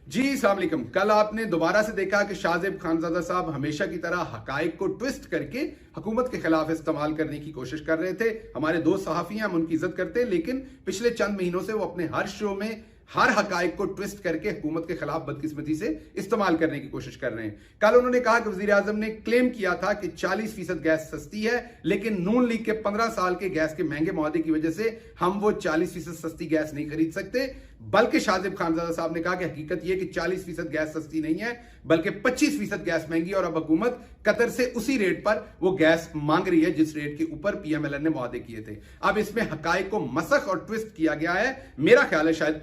जी अस्सलाम वालेकुम। कल आपने दोबारा से देखा कि शाहजेब खानजादा साहब हमेशा की तरह हकाइक को ट्विस्ट करके हुकूमत के खिलाफ इस्तेमाल करने की कोशिश कर रहे थे। हमारे दो सहाफी हैं, हम उनकी इज्जत करते हैं, लेकिन पिछले चंद महीनों से वो अपने हर शो में हर हकाइक को ट्विस्ट करके हुकूमत के खिलाफ बदकिस्मती से इस्तेमाल करने की कोशिश कर रहे हैं। कल उन्होंने कहा कि वजीर आजम ने क्लेम किया था कि 40% गैस सस्ती है, लेकिन नून लीग के 15 साल के गैस के महंगे मुआदे की वजह से हम वो 40% सस्ती गैस नहीं खरीद सकते। बल्कि शाहजेब खानजादा साहब ने कहा कि हकीकत यह कि 40% गैस सस्ती नहीं है, बल्कि 25% गैस महंगी, और अब हुकूमत कतर से उसी रेट पर वो गैस मांग रही है जिस रेट के ऊपर पीएमएलएन ने मुआदे किए थे। अब इसमें हकाइक को मसख और ट्विस्ट किया गया है। मेरा ख्याल है शायद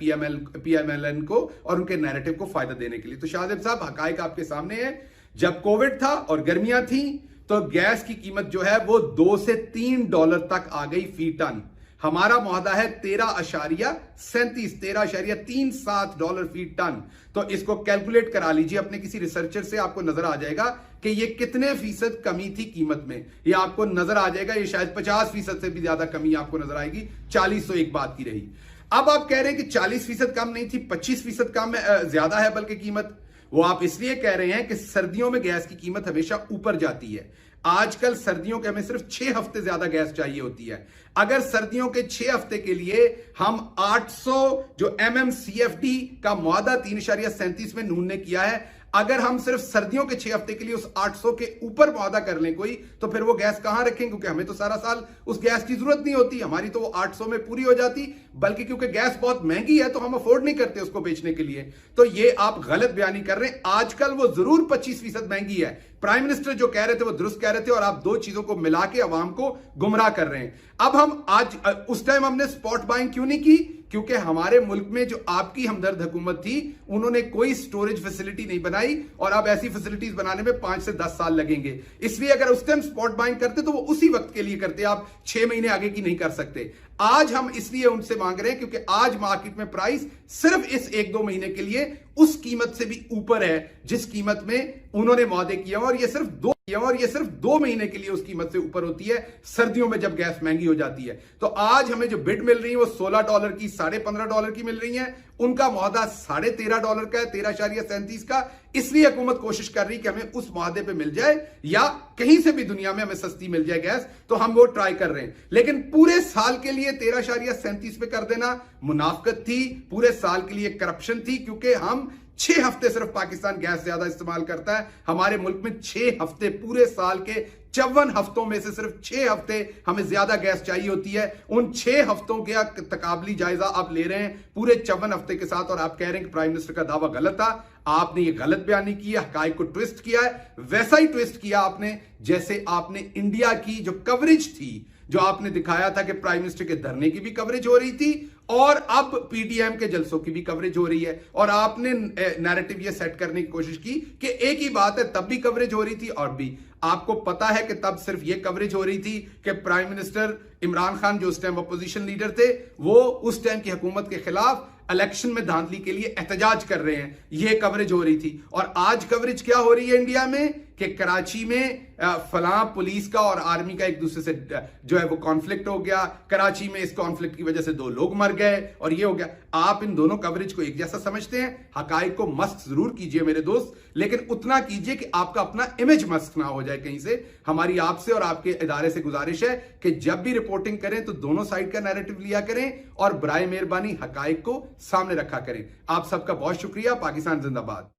पीएमएलएन को और उनके नैरेटिव को फायदा देने के लिए। तो शाहजेब साहब, हकाइक आपके सामने है। जब कोविड था और गर्मियां थी तो गैस की कीमत जो है वो $2 से $3 तक आ गई फी टन। हमारा मुआहदा है 13.37 फी टन। तो इसको कैलकुलेट करा लीजिए अपने किसी रिसर्चर से, आपको नजर आ जाएगा कि ये कितने फीसद कमी थी कीमत में। ये आपको नजर आ जाएगा, ये शायद 50% से भी ज्यादा कमी आपको नजर आएगी। 40 तो एक बात की रही। अब आप कह रहे हैं कि 40% कम नहीं थी, 25% कम ज्यादा है बल्कि कीमत। वो आप इसलिए कह रहे हैं कि सर्दियों में गैस की कीमत हमेशा ऊपर जाती है। आजकल सर्दियों के हमें सिर्फ 6 हफ्ते ज्यादा गैस चाहिए होती है। अगर सर्दियों के 6 हफ्ते के लिए हम 800 जो MMCFD का मुआदा 3.37 में नून ने किया है, अगर हम सिर्फ सर्दियों के 6 हफ्ते के लिए उस 800 के ऊपर मुआदा कर लें कोई, तो फिर वो गैस कहां रखें? क्योंकि हमें तो सारा साल उस गैस की जरूरत नहीं होती, हमारी तो वो 800 में पूरी हो जाती। बल्कि क्योंकि गैस बहुत महंगी है तो हम अफोर्ड नहीं करते उसको बेचने के लिए। तो ये आप गलत बयानी कर रहे हैं। आजकल वो जरूर 25% महंगी है। प्राइम मिनिस्टर जो कह रहे थे वो दुरुस्त कह रहे थे, और आप दो चीजों को मिला के अवाम को गुमराह कर रहे हैं। अब हम आज उस टाइम हमने स्पॉट बाइंग क्यों नहीं की? क्योंकि हमारे मुल्क में जो आपकी हमदर्द हुकूमत थी, उन्होंने कोई स्टोरेज फैसिलिटी नहीं बनाई, और अब ऐसी फैसिलिटीज बनाने में 5 से 10 साल लगेंगे। इसलिए अगर उस टाइम स्पॉट बाइंग करते तो वो उसी वक्त के लिए करते, आप 6 महीने आगे की नहीं कर सकते। आज हम इसलिए उनसे मांग रहे हैं क्योंकि आज मार्केट में प्राइस सिर्फ इस 1-2 महीने के लिए उस कीमत से भी ऊपर है जिस कीमत में उन्होंने वादे किया, और ये सिर्फ 2 महीने के लिए उस कीमत से ऊपर होती है सर्दियों में जब गैस महंगी हो जाती है। तो आज हमें जो बिड मिल रही है वो $16 की, $15.5 की मिल रही है। उनका मुआदा $13.5 का है, 13.37 का। इसलिए हुकूमत कोशिश कर रही है कि हमें उस मुआदे पे मिल जाए, या कहीं से भी दुनिया में हमें सस्ती मिल जाए गैस, तो हम वो ट्राई कर रहे हैं। लेकिन पूरे साल के लिए 13.37 पे कर देना मुनाफकत थी, पूरे साल के लिए करप्शन थी। क्योंकि हम 6 हफ्ते सिर्फ पाकिस्तान गैस ज्यादा इस्तेमाल करता है। हमारे मुल्क में 6 हफ्ते, पूरे साल के 54 हफ्तों में से सिर्फ 6 हफ्ते हमें ज्यादा गैस चाहिए होती है। उन 6 हफ्तों के तकाबली जायजा आप ले रहे हैं पूरे 54 हफ्ते के साथ, और आप कह रहे हैं कि प्राइम मिनिस्टर का दावा गलत था। आपने ये गलत बयानी की है, हकाइक को ट्विस्ट किया है। वैसा ही ट्विस्ट किया आपने जैसे आपने इंडिया की जो कवरेज थी, जो आपने दिखाया था कि प्राइम मिनिस्टर के धरने की भी कवरेज हो रही थी, और अब पीटीएम के जलसों की भी कवरेज हो रही है, और आपने नैरेटिव ये सेट करने की कोशिश की कि एक ही बात है, तब भी कवरेज हो रही थी और भी। आपको पता है कि तब सिर्फ ये कवरेज हो रही थी कि प्राइम मिनिस्टर इमरान खान जो उस टाइम अपोजिशन लीडर थे, वो उस टाइम की हुकूमत के खिलाफ इलेक्शन में धांधली के लिए एहतजाज कर रहे हैं, ये कवरेज हो रही थी। और आज कवरेज क्या हो रही है इंडिया में कि कराची में फलां पुलिस का और आर्मी का एक दूसरे से जो है वो कॉन्फ्लिक्ट हो गया, कराची में इस कॉन्फ्लिक्ट की वजह से 2 लोग मर गए, और ये हो गया। आप इन दोनों कवरेज को एक जैसा समझते हैं। हकाइक को मस्क जरूर कीजिए मेरे दोस्त, लेकिन उतना कीजिए कि आपका अपना इमेज मस्क ना हो जाए कहीं से। हमारी आपसे और आपके इदारे से गुजारिश है कि जब भी रिपोर्टिंग करें तो दोनों साइड का नैरेटिव लिया करें, और बराए मेहरबानी हकाइक को सामने रखा करें। आप सबका बहुत शुक्रिया। पाकिस्तान जिंदाबाद।